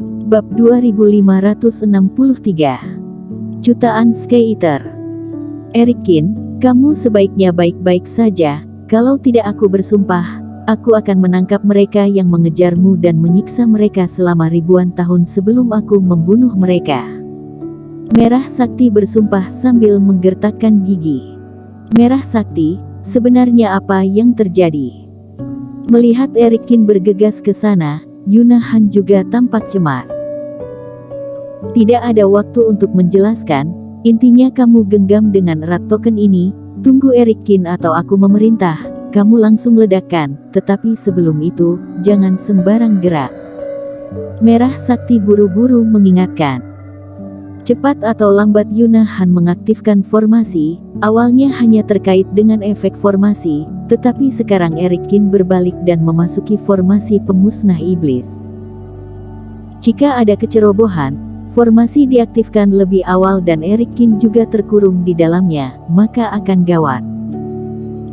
Bab 2563. Jutaan Sky Eater. Erikin, kamu sebaiknya baik-baik saja, kalau tidak aku bersumpah, aku akan menangkap mereka yang mengejarmu dan menyiksa mereka selama ribuan tahun sebelum aku membunuh mereka. Merah Sakti bersumpah sambil menggertakkan gigi. Merah Sakti, sebenarnya apa yang terjadi? Melihat Erikin bergegas ke sana, Yuna Han juga tampak cemas. Tidak ada waktu untuk menjelaskan, intinya kamu genggam dengan erat token ini, tunggu Erikin atau aku memerintah, kamu langsung ledakkan, tetapi sebelum itu, jangan sembarang gerak. Merah Sakti buru-buru mengingatkan. Cepat atau lambat Yuna Han mengaktifkan formasi, awalnya hanya terkait dengan efek formasi, tetapi sekarang Erikin berbalik dan memasuki formasi pemusnah iblis. Jika ada kecerobohan, formasi diaktifkan lebih awal dan Erikin juga terkurung di dalamnya, maka akan gawat.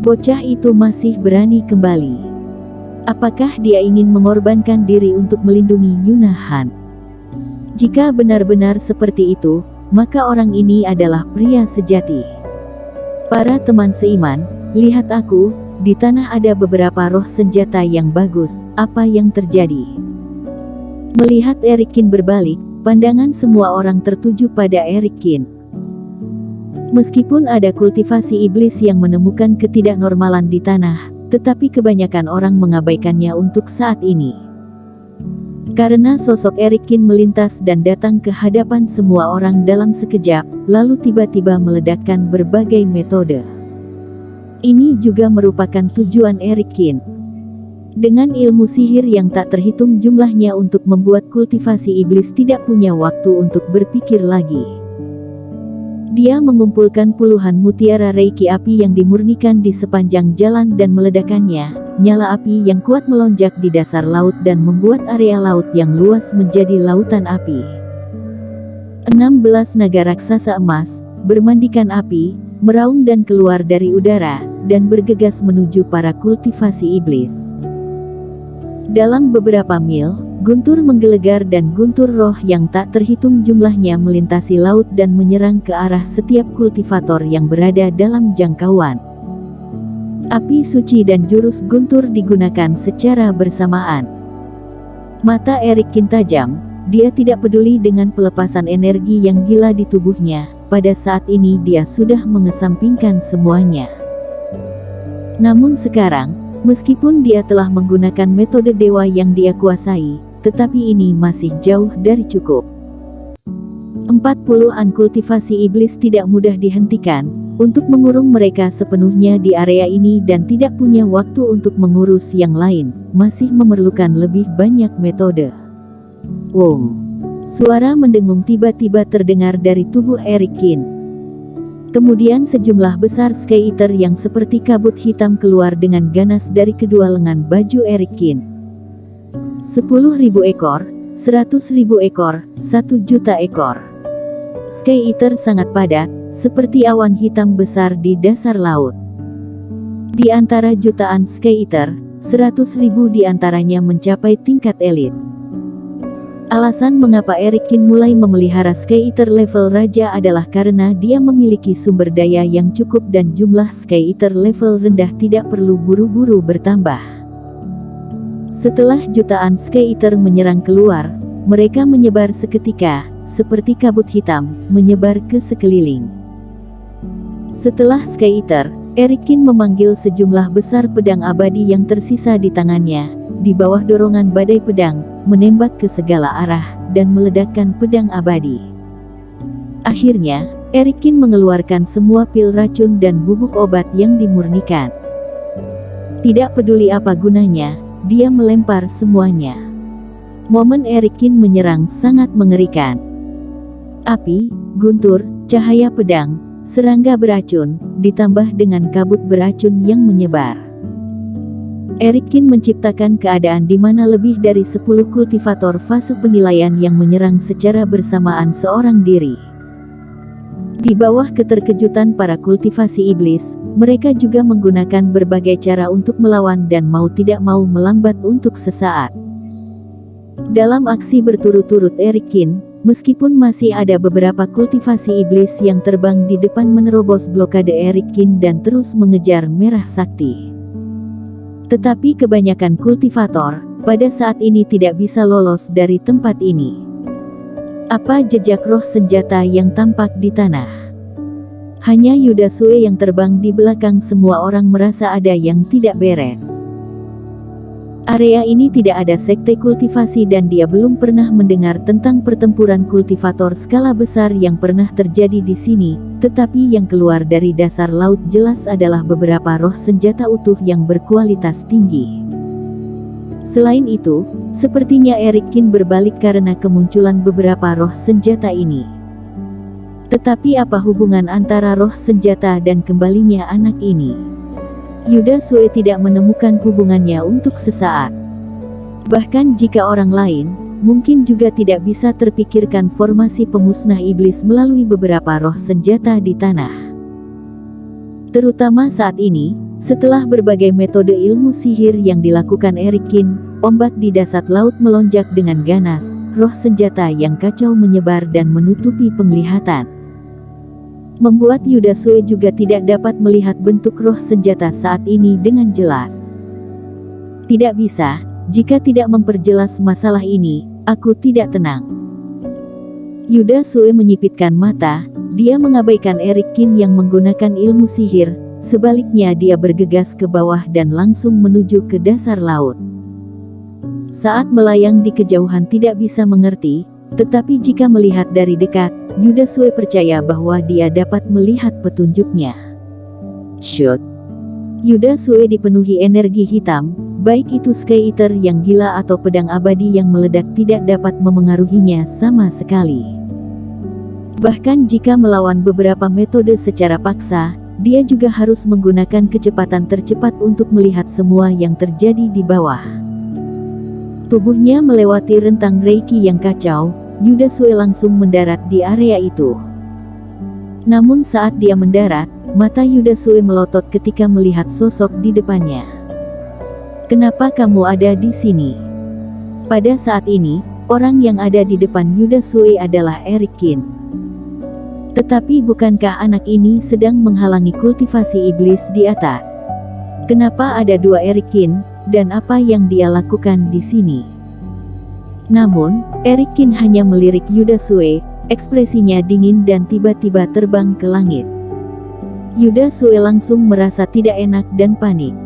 Bocah itu masih berani kembali. Apakah dia ingin mengorbankan diri untuk melindungi Yuna Han? Jika benar-benar seperti itu, maka orang ini adalah pria sejati. Para teman seiman, lihat aku, di tanah ada beberapa roh senjata yang bagus, apa yang terjadi? Melihat Erikin berbalik, pandangan semua orang tertuju pada Erikin. Meskipun ada kultivasi iblis yang menemukan ketidaknormalan di tanah, tetapi kebanyakan orang mengabaikannya untuk saat ini. Karena sosok Erikin melintas dan datang ke hadapan semua orang dalam sekejap, lalu tiba-tiba meledakkan berbagai metode. Ini juga merupakan tujuan Erikin. Dengan ilmu sihir yang tak terhitung jumlahnya untuk membuat kultivasi iblis tidak punya waktu untuk berpikir lagi. Dia mengumpulkan puluhan mutiara reiki api yang dimurnikan di sepanjang jalan dan meledakannya. Nyala api yang kuat melonjak di dasar laut dan membuat area laut yang luas menjadi lautan api. 16 naga raksasa emas, bermandikan api, meraung dan keluar dari udara, dan bergegas menuju para kultivasi iblis. Dalam beberapa mil, guntur menggelegar dan guntur roh yang tak terhitung jumlahnya melintasi laut dan menyerang ke arah setiap kultivator yang berada dalam jangkauan. Api suci dan jurus guntur digunakan secara bersamaan. Mata Erikin tajam, dia tidak peduli dengan pelepasan energi yang gila di tubuhnya, pada saat ini dia sudah mengesampingkan semuanya. Namun sekarang, meskipun dia telah menggunakan metode dewa yang dia kuasai, tetapi ini masih jauh dari cukup. 40-an kultivasi iblis tidak mudah dihentikan, untuk mengurung mereka sepenuhnya di area ini dan tidak punya waktu untuk mengurus yang lain, masih memerlukan lebih banyak metode. Wong! Suara mendengung tiba-tiba terdengar dari tubuh Erikin. Kemudian sejumlah besar Sky Eater yang seperti kabut hitam keluar dengan ganas dari kedua lengan baju Erikin. 10.000 ekor, 100.000 ekor, 1 juta ekor. Sky Eater sangat padat, seperti awan hitam besar di dasar laut. Di antara jutaan Sky Eater, 100.000 di antaranya mencapai tingkat elit. Alasan mengapa Erikin mulai memelihara Sky Eater level raja adalah karena dia memiliki sumber daya yang cukup dan jumlah Sky Eater level rendah tidak perlu buru-buru bertambah. Setelah jutaan Sky Eater menyerang keluar, mereka menyebar seketika, seperti kabut hitam, menyebar ke sekeliling. Setelah Sky Eater, Erikin memanggil sejumlah besar pedang abadi yang tersisa di tangannya, di bawah dorongan badai pedang, menembak ke segala arah, dan meledakkan pedang abadi. Akhirnya, Erikin mengeluarkan semua pil racun dan bubuk obat yang dimurnikan. Tidak peduli apa gunanya, dia melempar semuanya. Momen Erikin menyerang sangat mengerikan. Api, guntur, cahaya pedang, serangga beracun, ditambah dengan kabut beracun yang menyebar. Erikin menciptakan keadaan di mana lebih dari 10 kultivator fase penilaian yang menyerang secara bersamaan seorang diri. Di bawah keterkejutan para kultivasi iblis, mereka juga menggunakan berbagai cara untuk melawan dan mau tidak mau melambat untuk sesaat. Dalam aksi berturut-turut Eric Kin, meskipun masih ada beberapa kultivasi iblis yang terbang di depan menerobos blokade Eric Kin dan terus mengejar Merah Sakti. Tetapi kebanyakan kultivator, pada saat ini tidak bisa lolos dari tempat ini. Apa jejak roh senjata yang tampak di tanah? Hanya Yuda Sue yang terbang di belakang. Semua orang merasa ada yang tidak beres. Area ini tidak ada sekte kultivasi dan dia belum pernah mendengar tentang pertempuran kultivator skala besar yang pernah terjadi di sini, tetapi yang keluar dari dasar laut jelas adalah beberapa roh senjata utuh yang berkualitas tinggi. Selain itu, sepertinya Eric Kin berbalik karena kemunculan beberapa roh senjata ini. Tetapi apa hubungan antara roh senjata dan kembalinya anak ini? Yuda Sue tidak menemukan hubungannya untuk sesaat. Bahkan jika orang lain, mungkin juga tidak bisa terpikirkan formasi pemusnah iblis melalui beberapa roh senjata di tanah. Terutama saat ini, setelah berbagai metode ilmu sihir yang dilakukan Eric Kin, ombak di dasar laut melonjak dengan ganas, roh senjata yang kacau menyebar dan menutupi penglihatan. Membuat Yuda Sue juga tidak dapat melihat bentuk roh senjata saat ini dengan jelas. Tidak bisa, jika tidak memperjelas masalah ini, aku tidak tenang. Yuda Sue menyipitkan mata, dia mengabaikan Eric Kin yang menggunakan ilmu sihir, sebaliknya dia bergegas ke bawah dan langsung menuju ke dasar laut. Saat melayang di kejauhan tidak bisa mengerti, tetapi jika melihat dari dekat, Yuda Sue percaya bahwa dia dapat melihat petunjuknya. Shoot! Yuda Sue dipenuhi energi hitam, baik itu Sky Eater yang gila atau pedang abadi yang meledak tidak dapat memengaruhinya sama sekali. Bahkan jika melawan beberapa metode secara paksa, dia juga harus menggunakan kecepatan tercepat untuk melihat semua yang terjadi di bawah. Tubuhnya melewati rentang Reiki yang kacau. Yuda Sue langsung mendarat di area itu. Namun saat dia mendarat, mata Yuda Sue melotot ketika melihat sosok di depannya. "Kenapa kamu ada di sini?" Pada saat ini, orang yang ada di depan Yuda Sue adalah Eric Kin. Tetapi bukankah anak ini sedang menghalangi kultivasi iblis di atas? Kenapa ada dua Eric Kin, dan apa yang dia lakukan di sini? Namun, Eric Kin hanya melirik Yuda Sue, ekspresinya dingin dan tiba-tiba terbang ke langit. Yuda Sue langsung merasa tidak enak dan panik.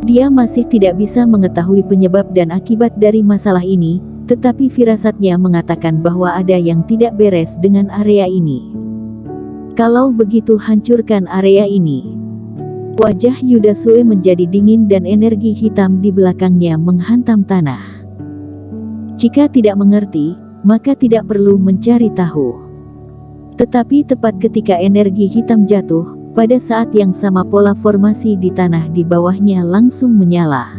Dia masih tidak bisa mengetahui penyebab dan akibat dari masalah ini, tetapi firasatnya mengatakan bahwa ada yang tidak beres dengan area ini. Kalau begitu hancurkan area ini. Wajah Yuda Sue menjadi dingin dan energi hitam di belakangnya menghantam tanah. Jika tidak mengerti, maka tidak perlu mencari tahu. Tetapi tepat ketika energi hitam jatuh, pada saat yang sama pola formasi di tanah di bawahnya langsung menyala.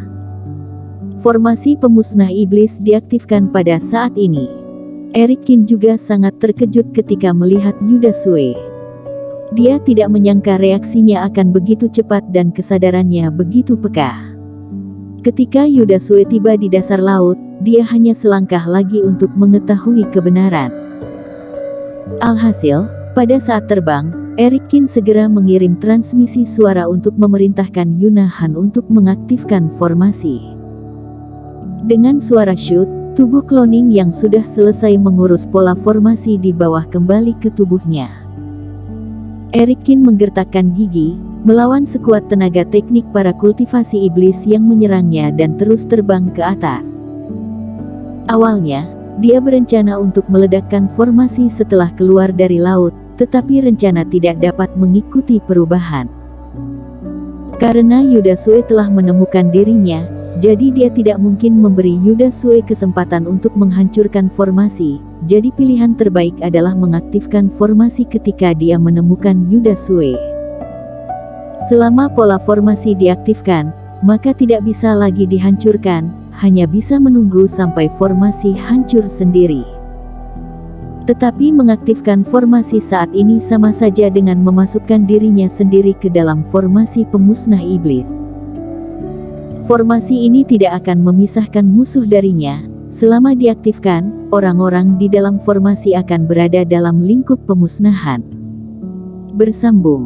Formasi pemusnah iblis diaktifkan pada saat ini. Eric Kin juga sangat terkejut ketika melihat Yuda Sue. Dia tidak menyangka reaksinya akan begitu cepat dan kesadarannya begitu peka. Ketika Yuda Sue tiba di dasar laut, dia hanya selangkah lagi untuk mengetahui kebenaran. Alhasil, pada saat terbang, Eric Kin segera mengirim transmisi suara untuk memerintahkan Yuna Han untuk mengaktifkan formasi. Dengan suara shoot, tubuh cloning yang sudah selesai mengurus pola formasi di bawah kembali ke tubuhnya. Eric Kin menggertakkan gigi, melawan sekuat tenaga teknik para kultivasi iblis yang menyerangnya dan terus terbang ke atas. Awalnya, dia berencana untuk meledakkan formasi setelah keluar dari laut, tetapi rencana tidak dapat mengikuti perubahan. Karena Yuda Sue telah menemukan dirinya, jadi dia tidak mungkin memberi Yuda Sue kesempatan untuk menghancurkan formasi, jadi pilihan terbaik adalah mengaktifkan formasi ketika dia menemukan Yuda Sue. Selama pola formasi diaktifkan, maka tidak bisa lagi dihancurkan, hanya bisa menunggu sampai formasi hancur sendiri. Tetapi mengaktifkan formasi saat ini sama saja dengan memasukkan dirinya sendiri ke dalam formasi pemusnah iblis. Formasi ini tidak akan memisahkan musuh darinya, Selama diaktifkan, orang-orang di dalam formasi akan berada dalam lingkup pemusnahan. Bersambung.